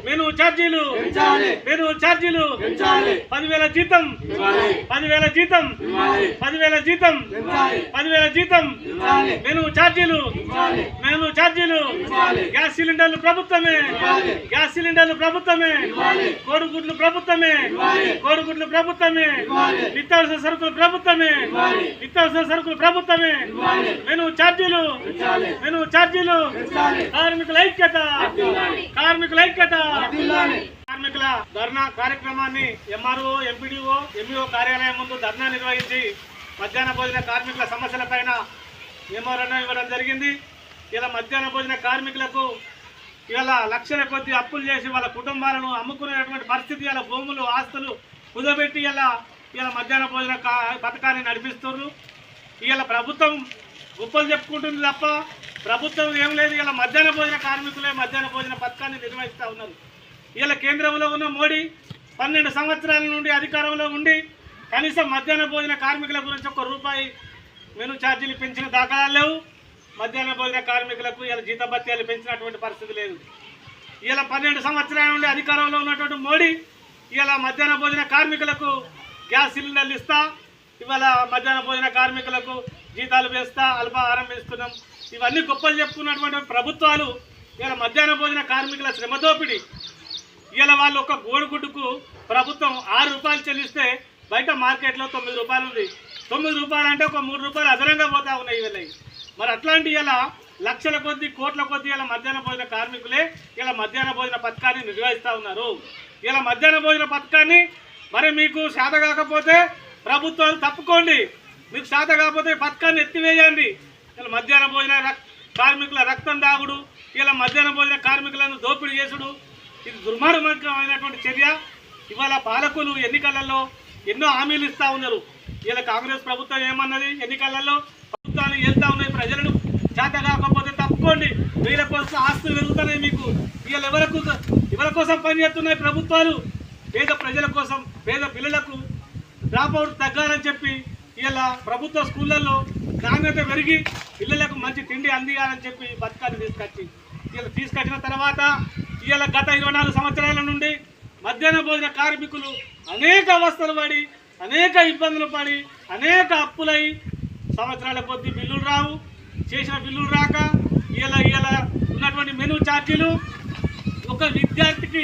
Menu ఛార్జీలు 10,000 జీతం 10,000 జీతం 10,000 జీతం 10,000 జీతం మెను ఛార్జీలు గ్యాస్ సిలిండర్లు ప్రభుత్వమే కోడిగుడ్లు ప్రభుత్వమే నిత్యావసర సరుకులు ప్రభుత్వమే మెను ఛార్జీలు కార్మికుల ఐక్యత కార్మికుల ధర్నా కార్యక్రమాన్ని ఎంఆర్ఓ ఎంపీడీఓ ఎంఈఓ కార్యాలయం ముందు ధర్నా నిర్వహించి మధ్యాహ్న భోజన కార్మికుల సమస్యలపైన మెమోరాండం ఇవ్వడం జరిగింది. ఇలా మధ్యాహ్న భోజన కార్మికులకు ఇలా లక్షల కొద్ది అప్పులు చేసి వాళ్ళ కుటుంబాలను అమ్ముకునేటువంటి పరిస్థితి, ఇలా భూములు ఆస్తులు కుదబెట్టి ఇలా మధ్యాహ్న భోజన పథకాన్ని నడిపిస్తున్నారు. ఇలా ప్రభుత్వం గొప్పలు చెప్పుకుంటుంది తప్ప ప్రభుత్వం ఏం లేదు. ఇలా మధ్యాహ్న భోజన కార్మికులే మధ్యాహ్న భోజన పథకాన్ని నిర్వహిస్తూ ఉన్నారు. ఇలా కేంద్రంలో ఉన్న మోడీ 12 సంవత్సరాల నుండి అధికారంలో ఉండి కనీసం మధ్యాహ్న భోజన కార్మికుల గురించి ₹1 మెను ఛార్జీలు పెంచిన దాఖలాలు లేవు. మధ్యాహ్న భోజన కార్మికులకు ఇలా జీతభత్యాలు పెంచినటువంటి పరిస్థితి లేదు. ఇలా 12 సంవత్సరాల నుండి అధికారంలో ఉన్నటువంటి మోడీ ఇలా మధ్యాహ్న భోజన కార్మికులకు గ్యాస్ సిలిండర్లు ఇస్తా, ఇవాళ మధ్యాహ్న భోజన కార్మికులకు జీతాలు వేస్తా, అల్పాహారం వేస్తున్నాం, ఇవన్నీ గొప్పలు చెప్పుకున్నటువంటి ప్రభుత్వాలు ఇలా మధ్యాహ్న భోజన కార్మికుల శ్రమ దోపిడీ. ఇలా వాళ్ళు ఒక కోడిగుడ్డుకు ప్రభుత్వం ₹6 చెల్లిస్తే బయట మార్కెట్లో ₹9 ఉంది. ₹9 అంటే ఒక ₹3 అదనంగా పోతా ఉన్నాయి వీళ్ళకి. మరి అట్లాంటి ఇలా లక్షల కొద్ది కోట్ల కొద్ది ఇలా మధ్యాహ్న భోజన కార్మికులే ఇలా మధ్యాహ్న భోజన పథకాన్ని నిర్వహిస్తూ ఉన్నారు. ఇలా మధ్యాహ్న భోజన పథకాన్ని మరి మీకు శాత కాకపోతే ప్రభుత్వాలు తప్పుకోండి, మీకు శాత కాకపోతే పథకాన్ని ఎత్తివేయండి. ఇలా మధ్యాహ్న భోజన కార్మికుల రక్తం దాగుడు, ఇలా మధ్యాహ్న భోజన కార్మికులను దోపిడీ చేసుడు, ఇది దుర్మార్గమైనటువంటి చర్య. ఇవాళ పాలకులు ఎన్నికలలో ఎన్నో హామీలు ఇస్తూ ఉన్నారు. ఇలా కాంగ్రెస్ ప్రభుత్వం ఏమన్నది, ఎన్నికలలో ప్రభుత్వాలు వెళ్తూ ఉన్నాయి, ప్రజలను చేత కాకపోతే తప్పుకోండి, వీళ్ళ కోసం ఆస్తులు పెరుగుతున్నాయి మీకు. వీళ్ళు ఎవరి కోసం పనిచేస్తున్నాయి ప్రభుత్వాలు? పేద ప్రజల కోసం, పేద పిల్లలకు డ్రాప్అవుట్ తగ్గాలని చెప్పి ఇలా ప్రభుత్వ స్కూళ్ళల్లో నాణ్యత పెరిగి పిల్లలకు మంచి తిండి అందియాలని చెప్పి పథకాన్ని తీసుకొచ్చిన తర్వాత ఇలా గత 24 సంవత్సరాల నుండి మధ్యాహ్న భోజన కార్మికులు అనేక అవస్థలు పడి, అనేక ఇబ్బందులు పడి, అనేక అప్పులై సంవత్సరాల కొద్ది బిల్లులు రావు, చేసిన బిల్లులు రాక ఇలా ఉన్నటువంటి మెను ఛార్జీలు ఒక విద్యార్థికి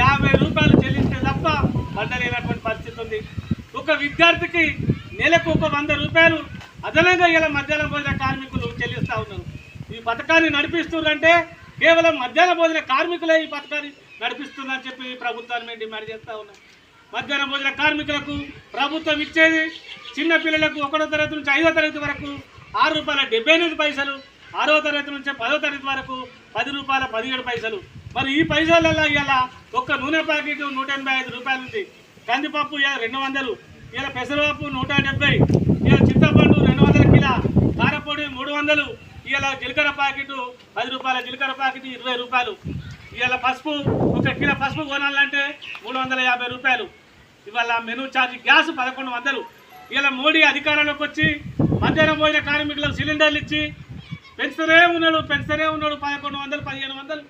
₹50 చెల్లిస్తే తప్ప బండలేనటువంటి పరిస్థితి ఉంది. ఒక విద్యార్థికి నెలకు ఒక ₹100 అదనంగా ఇలా మధ్యాహ్న భోజన కార్మికులు చెల్లిస్తూ ఉన్నారు. ఈ పథకాన్ని నడిపిస్తున్నారంటే కేవలం మధ్యాహ్న భోజన కార్మికులే ఈ పథకాన్ని నడిపిస్తుందని చెప్పి ప్రభుత్వాన్ని మేము డిమాండ్ చేస్తూ ఉన్నాం. మధ్యాహ్న భోజన కార్మికులకు ప్రభుత్వం ఇచ్చేది చిన్న పిల్లలకు 1వ తరగతి నుంచి 5వ తరగతి వరకు ₹6.78, 6వ తరగతి నుంచి 10వ తరగతి వరకు ₹10.17. మరి ఈ పైసలలో ఇలా ఒక్క నూనె ప్యాకెట్ ₹185 ఉంది, కందిపప్పు 200, ఇలా పెసరపప్పు 170, ఇలా చింతపండు 200 కిలో, కారపొడి 300, ఇలా జీలకర్ర ప్యాకెట్ ₹10, జీలకర్ర ప్యాకెట్ ₹20. ఇవాళ పసుపు 1 కిలో పసుపు కొనాలంటే ₹350. ఇవాళ మెను ఛార్జ్ గ్యాస్ 1100. ఇలా మోడీ అధికారంలోకి వచ్చి మధ్యాహ్న భోజన కార్మికులకు సిలిండర్లు ఇచ్చి పెంచుతూనే ఉన్నాడు 1100, 1500.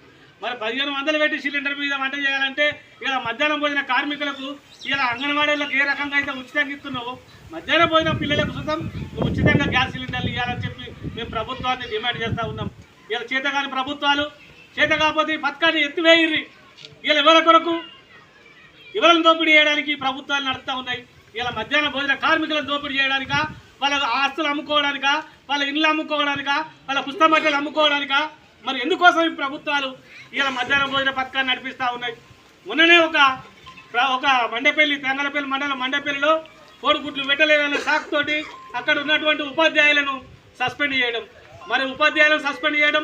మరి 1500 పెట్టి సిలిండర్ మీద వంట చేయాలంటే ఇలా మధ్యాహ్న భోజన కార్మికులకు ఇలా అంగన్వాడీలకు ఏ రకంగా అయితే ఉచితంగా ఇస్తున్నావో మధ్యాహ్న భోజన పిల్లలకు సుతం ఉచితంగా గ్యాస్ సిలిండర్లు ఇవ్వాలని చెప్పి మేము ప్రభుత్వాన్ని డిమాండ్ చేస్తూ ఉన్నాం. ఇలా చేతగాని ప్రభుత్వాలు చేత కాకపోతే ఈ పథకాన్ని ఎత్తివేయిర్రి. ఇలా ఎవరి కొరకు ఎవరిని దోపిడీ చేయడానికి ప్రభుత్వాలు నడుస్తూ ఉన్నాయి. ఇలా మధ్యాహ్న భోజన కార్మికులను దోపిడీ చేయడానికా, వాళ్ళ ఆస్తులు అమ్ముకోవడానికా, వాళ్ళ ఇండ్లు అమ్ముకోవడానికా, వాళ్ళ పుస్తకమట్టలు అమ్ముకోవడానికా? మరి ఎందుకోసం ఈ ప్రభుత్వాలు ఇలా మధ్యాహ్న భోజన పథకాన్ని నడిపిస్తూ ఉన్నాయి? మొన్ననే ఒక మండపల్లి, తెంగలపల్లి మండలం మండపల్లిలో కోడిగుడ్లు పెట్టలేదన్న సాకుతోటి అక్కడ ఉన్నటువంటి ఉపాధ్యాయులను సస్పెండ్ చేయడం. మరి ఉపాధ్యాయులను సస్పెండ్ చేయడం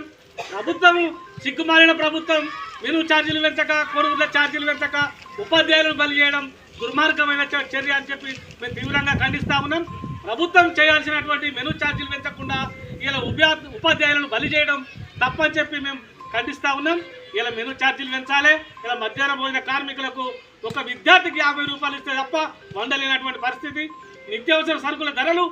ప్రభుత్వము సిగ్గుమాలిన ప్రభుత్వం. మెను ఛార్జీలు పెంచక, కోడిగుడ్ల ఛార్జీలు పెంచక ఉపాధ్యాయులను బలి చేయడం దుర్మార్గమైన చర్య అని చెప్పి మేము తీవ్రంగా ఖండిస్తూ ఉన్నాం. ప్రభుత్వం చేయాల్సినటువంటి మెను ఛార్జీలు పెంచకుండా ఇలా ఉపాధ్యాయులను బలి చేయడం తప్పని చెప్పి మేము ఖండిస్తూ ఉన్నాం. ఇలా మెను ఛార్జీలు పెంచాలి. ఇలా మధ్యాహ్న భోజన కార్మికులకు ఒక విద్యార్థికి ₹50 ఇస్తే తప్ప వండలేనటువంటి పరిస్థితి. నిత్యావసర సరుకుల ధరలు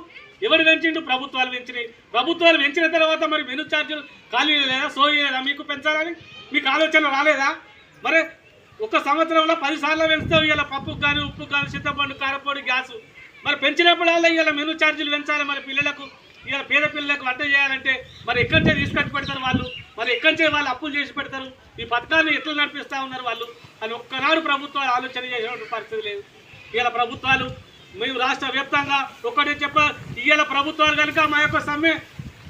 ఎవరు పెంచిండు? ప్రభుత్వాలు పెంచినాయి. ప్రభుత్వాలు పెంచిన తర్వాత మరి మెను ఛార్జీలు ఖాళీ లేదా, సోయి లేదా మీకు పెంచాలని మీకు ఆలోచన రాలేదా? మరి ఒక సంవత్సరంలో 10 సార్లు పెంచుతాం ఇలా పప్పుకు కానీ ఉప్పుకు కానీ చింతపండు కారపొడి గ్యాసు మరి పెంచినప్పుడల్లా ఇలా మెనూ ఛార్జీలు పెంచాలి మరి పిల్లలకు ఇలా పేద పిల్లలకు వంట చేయాలంటే మరి ఎక్కడి నుంచి తీసుకొచ్చి పెడతారు వాళ్ళు మరి ఎక్కడి నుంచి వాళ్ళు అప్పులు చేసి పెడతారు ఈ పథకాన్ని ఎట్లా నడిపిస్తూ ఉన్నారు వాళ్ళు అని ఒక్కనాడు ప్రభుత్వాలు ఆలోచన చేసేటువంటి పరిస్థితి లేదు ఇలా ప్రభుత్వాలు మేము రాష్ట్ర వ్యాప్తంగా ఒకటే ఇవాళ ప్రభుత్వాలు కనుక మా యొక్క సమ్మె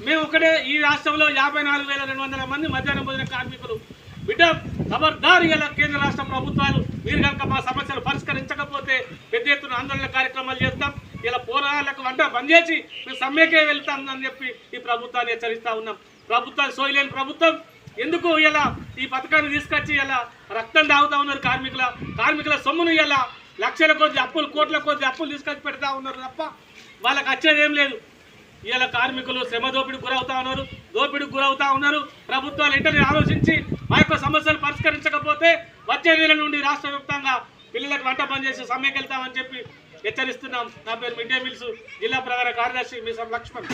మేము ఒకటే ఈ రాష్ట్రంలో 54,200 మంది మధ్యాహ్నం భోజన కార్మికులు బిడ్డ ఖబర్దార్ ఇలా కేంద్ర రాష్ట్ర ప్రభుత్వాలు మీరు కనుక మా సమస్యలు పరిష్కరించకపోతే పెద్ద ఎత్తున ఆందోళన కార్యక్రమాలు చేస్తాం ఇలా పోరాటాలకు వంట బంద్ చేసి మేము సమ్మెకే వెళ్తాం అని చెప్పి ఈ ప్రభుత్వాన్ని హెచ్చరిస్తూ ఉన్నాం ప్రభుత్వాలు సోయలేని ప్రభుత్వం ఎందుకు ఇలా ఈ పథకాన్ని తీసుకొచ్చి ఇలా రక్తం తాగుతూ ఉన్నారు కార్మికుల సొమ్మును ఇలా లక్షల కొద్ది అప్పులు కోట్ల కొద్ది అప్పులు తీసుకొచ్చి పెడతా ఉన్నారు తప్ప వాళ్ళకి వచ్చేది ఏం లేదు ఇలా కార్మికులు శ్రమ దోపిడికి గురవుతా ఉన్నారు ప్రభుత్వాలు వెంటనే ఆలోచించి మా యొక్క సమస్యలు పరిష్కరించకపోతే వచ్చే నెల నుండి రాష్ట్ర వ్యాప్తంగా పిల్లలకు వంట బంద్ చేసి సమ్మెకి వెళ్తామని చెప్పి హెచ్చరిస్తున్నాం. నా పేరు మిడ్ డే మీల్స్ జిల్లా ప్రధాన కార్యదర్శి మీసం లక్ష్మణ్.